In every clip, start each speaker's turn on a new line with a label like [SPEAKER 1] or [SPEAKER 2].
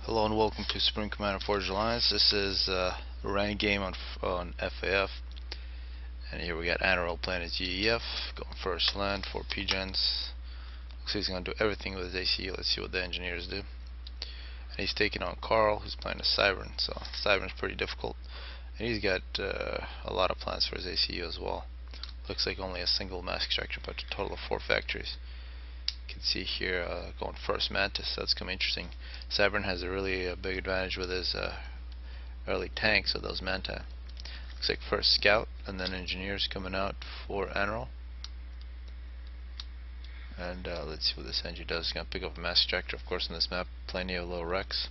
[SPEAKER 1] Hello and welcome to Spring Command Forged Alliance. This is a ranked game on FAF, and here we got Anaryl playing his GEF, going first land, 4 PGens. Looks like he's going to do everything with his ACU. Let's see what the engineers do. And he's taking on Carl, who's playing a cybran, so cybran's pretty difficult. And he's got a lot of plans for his ACU as well. Looks like only a single mass extractor, but a total of 4 factories. You can see here going first Mantis, that's going to be interesting. Cybran has a really big advantage with his early tanks of those Manta. Looks like first scout and then engineers coming out for Anaryl. And let's see what this engine does. It's going to pick up a mass extractor, of course, in this map. Plenty of low wrecks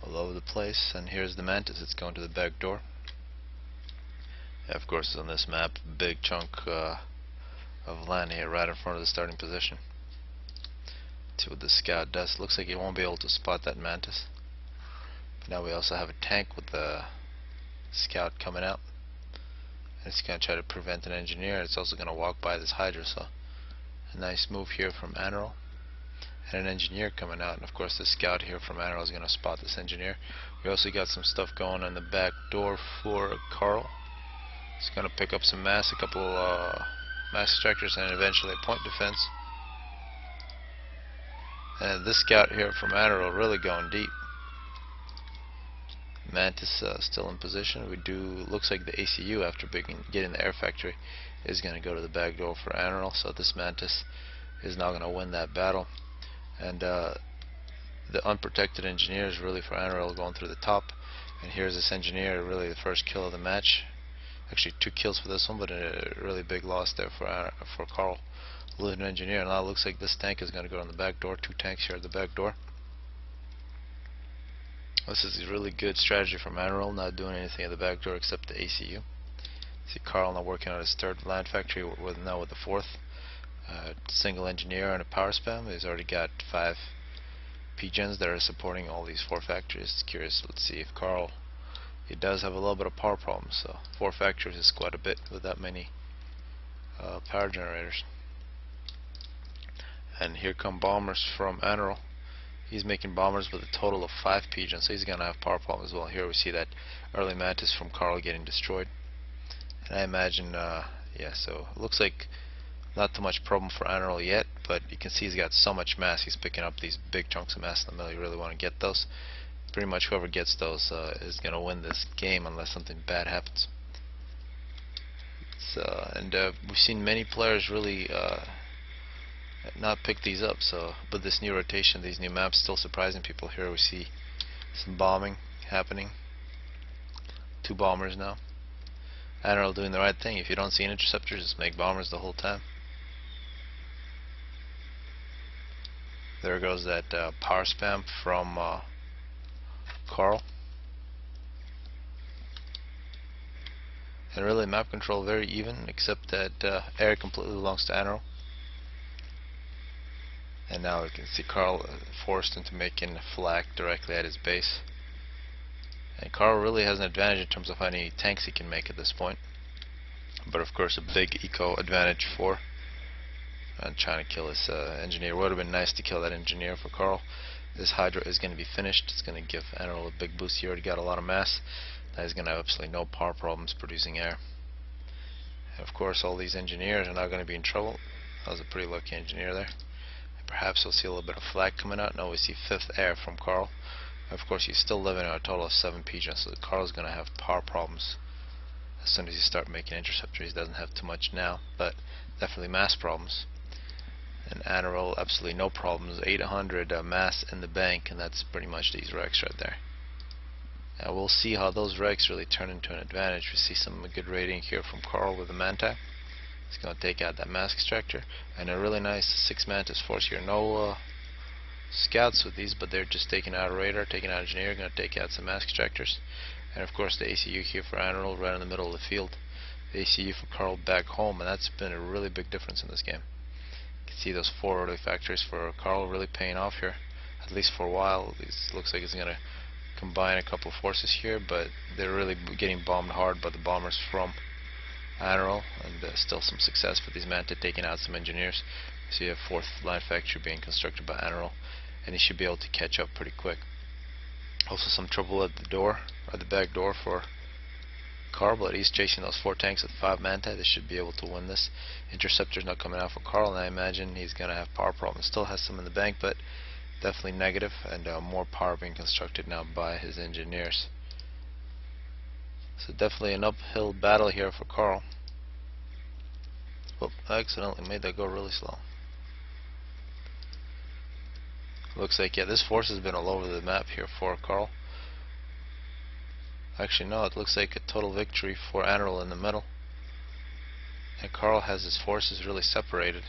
[SPEAKER 1] all over the place. And here's the Mantis, it's going to the back door. Yeah, of course, on this map, big chunk of land here right in front of the starting position. See what the scout does. Looks like he won't be able to spot that Mantis. But now we also have a tank with the scout coming out. And it's going to try to prevent an engineer. It's also going to walk by this Hydra, so a nice move here from Anaryl. And an engineer coming out, and of course the scout here from Anaryl is going to spot this engineer. We also got some stuff going on the back door for Carl. He's going to pick up some mass, a couple mass extractors, and eventually a point defense. And this scout here from Anaryl really going deep. Mantis still in position. Looks like the ACU after getting the air factory is going to go to the back door for Anaryl. So this Mantis is not going to win that battle. And the unprotected engineers really for Anaryl going through the top. And here's this engineer, really the first kill of the match. Actually 2 kills for this one, but a really big loss there for Carl. Losing an engineer, and now it looks like this tank is going to go on the back door. 2 tanks here at the back door. This is a really good strategy from Anaryl, not doing anything at the back door except the ACU. See Carl now working on his 3rd land factory, now with the 4th. Single engineer and a power spam. He's already got 5 PGens that are supporting all these 4 factories. It's curious, let's see if Carl, he does have a little bit of power problems, so 4 factories is quite a bit with that many power generators. And here come bombers from Anaryl. He's making bombers with a total of 5 PGens, so he's going to have power problems as well. Here we see that early Mantis from Carl getting destroyed. And I imagine, yeah, so it looks like not too much problem for Anaryl yet, but you can see he's got so much mass. He's picking up these big chunks of mass in the middle. You really want to get those. Pretty much whoever gets those is going to win this game unless something bad happens. We've seen many players really not pick these up, so with this new rotation, these new maps still surprising people. Here we see some bombing happening. 2 bombers now. Anaryl doing the right thing. If you don't see an interceptor, just make bombers the whole time. There goes that power spam from Carl. And really map control very even, except that air completely belongs to Anaryl. And now we can see Carl forced into making a flak directly at his base. And Carl really has an advantage in terms of how many tanks he can make at this point. But of course a big eco advantage for trying to kill this engineer. Would have been nice to kill that engineer for Carl. This Hydra is going to be finished. It's going to give Anaryl a big boost. He already got a lot of mass. Now he's going to have absolutely no power problems producing air. And of course all these engineers are now going to be in trouble. That was a pretty lucky engineer there. Perhaps we'll see a little bit of flak coming out. Now we see 5th air from Carl. Of course he's still living on a total of 7 PGens, so Carl's going to have power problems as soon as you start making interceptors. He doesn't have too much now, but definitely mass problems. And Anaryl, absolutely no problems. 800 mass in the bank, and that's pretty much these wrecks right there. Now we'll see how those wrecks really turn into an advantage. We see some good rating here from Carl with the Manta. He's going to take out that mass extractor, and a really nice 6 Mantis force here. No scouts with these, but they're just taking out a radar, taking out an engineer, going to take out some mass extractors. And of course the ACU here for Anaryl right in the middle of the field. The ACU for Carl back home, and that's been a really big difference in this game. You can see those 4 early factories for Carl really paying off here, at least for a while. It looks like he's going to combine a couple of forces here, but they're really getting bombed hard by the bombers from Anaryl, and still some success for these Manta taking out some engineers. So you have 4th line factory being constructed by Anaryl, and he should be able to catch up pretty quick. Also some trouble at the door, at the back door for Carl, but he's chasing those 4 tanks with 5 Manta. They should be able to win this. Interceptor's not coming out for Carl, and I imagine he's going to have power problems. Still has some in the bank, but definitely negative, and more power being constructed now by his engineers. So definitely an uphill battle here for Carl. Oh, I accidentally made that go really slow. Looks like, yeah, this force has been all over the map here for Carl. Actually, no, it looks like a total victory for Anaryl in the middle. And Carl has his forces really separated.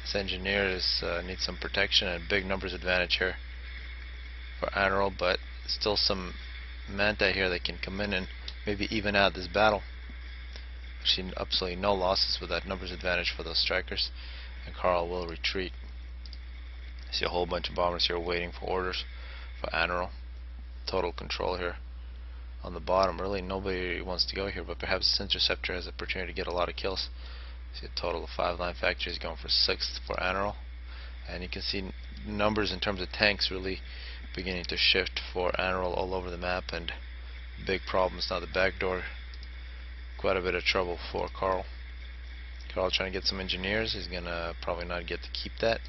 [SPEAKER 1] This engineer needs some protection, and big numbers advantage here for Anaryl, but still some Manta here that can come in and maybe even out this battle. Actually, absolutely no losses with that numbers advantage for those strikers, and Carl will retreat. I see a whole bunch of bombers here waiting for orders for Anaryl. Total control here on the bottom. Really nobody wants to go here, but perhaps this interceptor has the opportunity to get a lot of kills. See a total of 5 line factories going for 6th for Anaryl, and you can see numbers in terms of tanks really beginning to shift for Anaryl all over the map, and big problems now. The back door, quite a bit of trouble for Carl. Carl trying to get some engineers. He's gonna probably not get to keep that.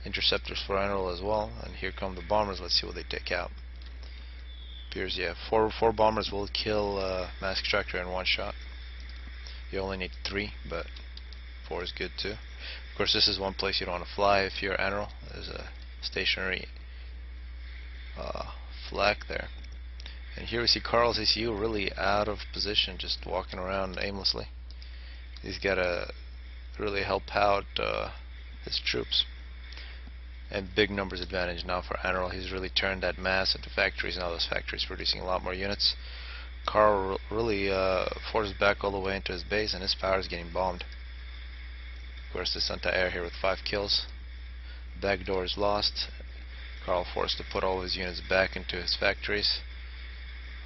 [SPEAKER 1] Interceptors for Anaryl as well, and here come the bombers. Let's see what they take out. Appears, yeah, four bombers will kill mass extractor in one shot. You only need 3, but 4 is good too. Of course, this is one place you don't want to fly if you're Anaryl. There's a stationary flak there. And here we see Carl's ACU really out of position, just walking around aimlessly. He's got to really help out his troops. And big numbers advantage now for Anaryl. He's really turned that mass into factories. Now those factories producing a lot more units. Carl really forces back all the way into his base, and his power is getting bombed. Of course, this anti-air here with 5 kills. Back door is lost. Carl forced to put all his units back into his factories,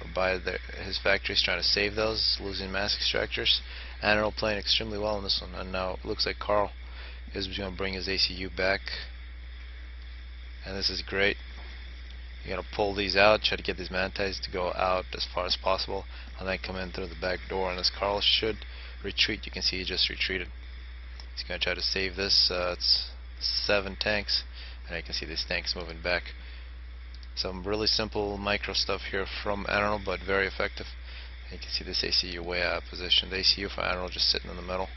[SPEAKER 1] or by his factories, trying to save those, losing mass extractors. Anaryl playing extremely well in this one, and now it looks like Carl is going to bring his ACU back. And this is great. You gotta pull these out, try to get these Mantis to go out as far as possible, and then come in through the back door. And as Carl should retreat, you can see he just retreated. He's gonna try to save this. It's 7 tanks, and you can see these tanks moving back. Some really simple micro stuff here from Anaryl, but very effective. And you can see this ACU way out of position. The ACU for Anaryl just sitting in the middle.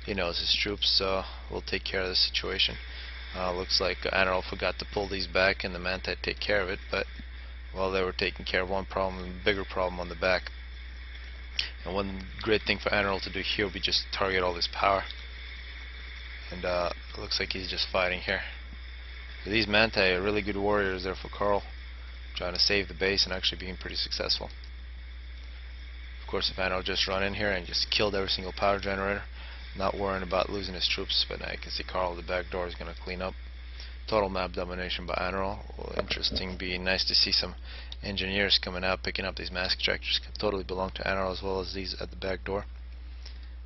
[SPEAKER 1] He knows his troops will take care of the situation. Looks like Anaryl forgot to pull these back, and the Manta take care of it, but while they were taking care of one problem, bigger problem on the back. And one great thing for Anaryl to do here would be just target all this power. And it looks like he's just fighting here. These Manta are really good warriors there for Carl, trying to save the base and actually being pretty successful. Of course, if Anaryl just run in here and just killed every single power generator, not worrying about losing his troops, but now you can see Carl, the back door, is going to clean up. Total map domination by Anaryl. Well, interesting, be nice to see some engineers coming out, picking up these mass extractors. Totally belong to Anaryl, as well as these at the back door.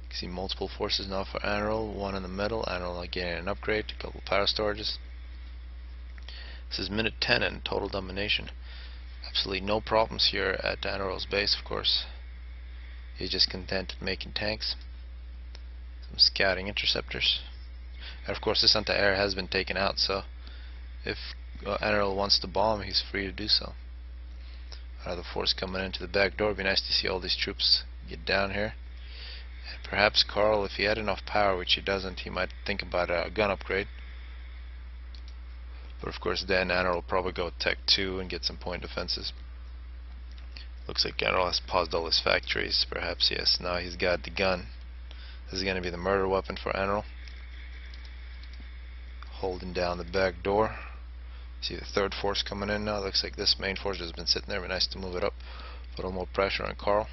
[SPEAKER 1] You can see multiple forces now for Anaryl, one in the middle. Anaryl getting an upgrade, a couple power storages. This is minute 10 and total domination. Absolutely no problems here at Anaryl's base, of course. He's just content making tanks. Some scouting interceptors, and of course this anti-air has been taken out, so if Anaryl wants to bomb, he's free to do so. Another force coming into the back door. It'd be nice to see all these troops get down here, and perhaps Carl, if he had enough power, which he doesn't, he might think about a gun upgrade. But of course then Anaryl will probably go Tech 2 and get some point defenses. Looks like Anaryl has paused all his factories. Perhaps, yes, now he's got the gun. This is going to be the murder weapon for Anaryl. Holding down the back door. See the 3rd force coming in now. Looks like this main force has been sitting there. It'd be nice to move it up. Put a little more pressure on Carl.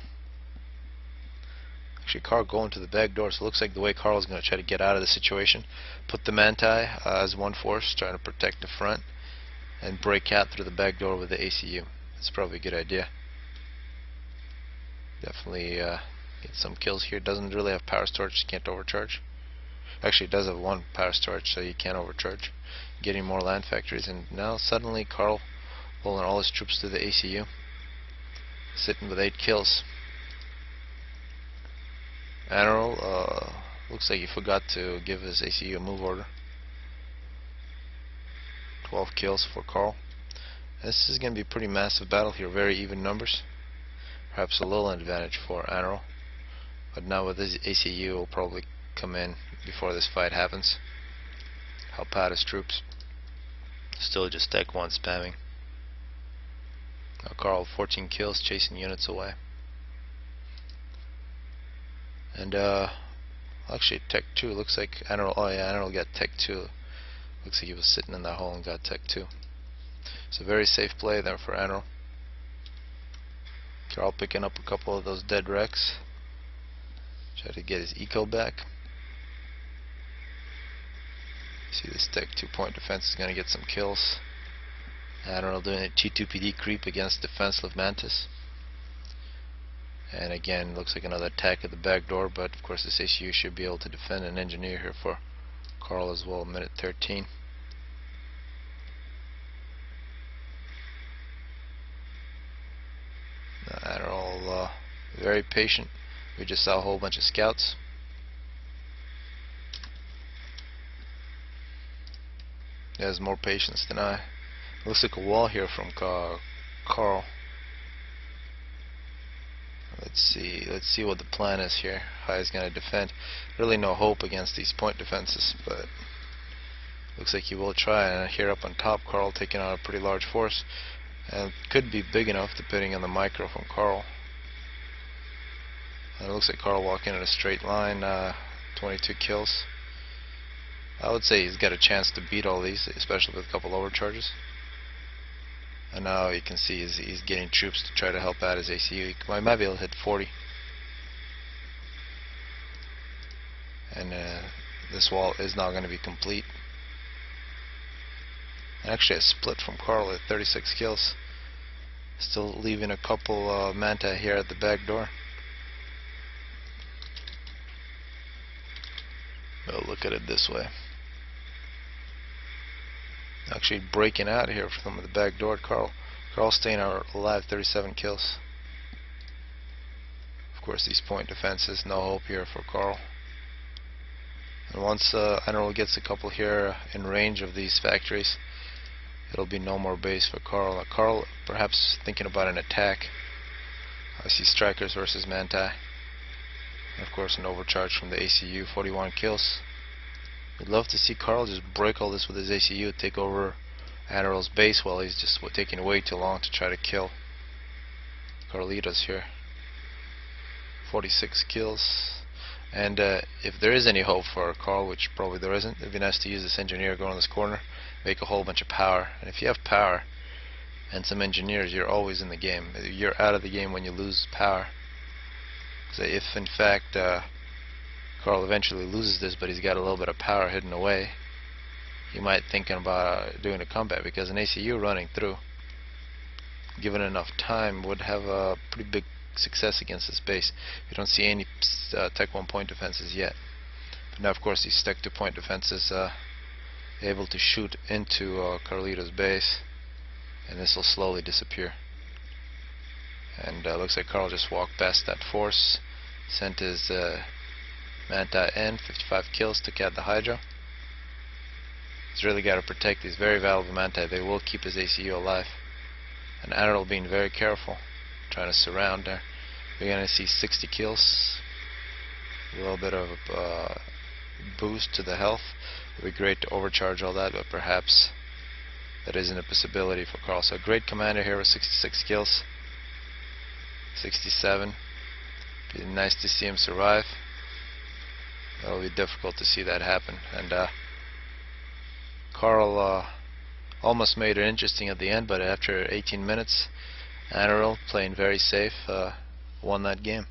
[SPEAKER 1] Actually, Carl going to the back door. So it looks like the way Carl is going to try to get out of the situation. Put the Manti as one force, trying to protect the front, and break out through the back door with the ACU. That's probably a good idea. Definitely get some kills here. Doesn't really have power storage, can't overcharge. Actually, it does have 1 power storage, so you can't overcharge. getting more land factories, and now suddenly Carl pulling all his troops to the ACU, sitting with 8 kills. Anaryl looks like he forgot to give his ACU a move order. 12 kills for Carl. This is going to be a pretty massive battle here, very even numbers. Perhaps a little advantage for Anaryl, but now with his ACU will probably come in before this fight happens. Help out his troops. Still just Tech 1 spamming. Now Carl 14 kills, chasing units away. And actually Tech 2 looks like Anaryl. Oh yeah, Anaryl got Tech 2. Looks like he was sitting in that hole and got Tech 2. It's a very safe play there for Anaryl. Carl picking up a couple of those dead wrecks. Try to get his eco back. See, this Tech 2-point defense is going to get some kills. Anaryl doing a T2PD creep against defensive Mantis. And again, looks like another attack at the back door, but of course this ACU should be able to defend and engineer here for Carl as well. Minute 13. Anaryl very patient. We just saw a whole bunch of scouts. He has more patience than I. Looks like a wall here from Carl. Let's see what the plan is here. How he's going to defend. Really no hope against these point defenses, but looks like he will try. And here up on top, Carl taking on a pretty large force, and could be big enough depending on the micro from Carl. And it looks like Carl walking in a straight line. 22 kills. I would say he's got a chance to beat all these, especially with a couple overcharges. And now you can see he's getting troops to try to help out his ACU. He might be able to hit 40. And this wall is not going to be complete. Actually a split from Carl at 36 kills. Still leaving a couple Manta here at the back door. We'll look at it this way. Actually breaking out here from the back door. Carl staying alive, 37 kills. Of course these point defenses, no hope here for Carl. And once Anaryl gets a couple here in range of these factories, it'll be no more base for Carl. Carl perhaps thinking about an attack. I see strikers versus Manti. Of course an overcharge from the ACU, 41 kills. We'd love to see Carl just break all this with his ACU, take over Anaryl's base while he's just taking way too long to try to kill Carlitos here. 46 kills. And if there is any hope for Carl, which probably there isn't, it'd be nice to use this engineer, go in this corner, make a whole bunch of power. And if you have power and some engineers, you're always in the game. You're out of the game when you lose power. So if in fact Carl eventually loses this, but he's got a little bit of power hidden away, you might think about doing a comeback, because an ACU running through, given enough time, would have a pretty big success against this base. We don't see any Tech 1 point defenses yet. But now of course these Tech 2 point defenses able to shoot into Carlito's base, and this will slowly disappear. And looks like Carl just walked past that force, sent his Manta in, 55 kills, took out the Hydra. He's really got to protect these very valuable Manta. They will keep his ACU alive. And Anaryl being very careful, trying to surround there. We're going to see 60 kills. A little bit of a boost to the health. It would be great to overcharge all that, but perhaps that isn't a possibility for Carl. So a great commander here with 66 kills. 67. Be nice to see him survive. It'll be difficult to see that happen. And Carl almost made it interesting at the end, but after 18 minutes, Anaryl, playing very safe, won that game.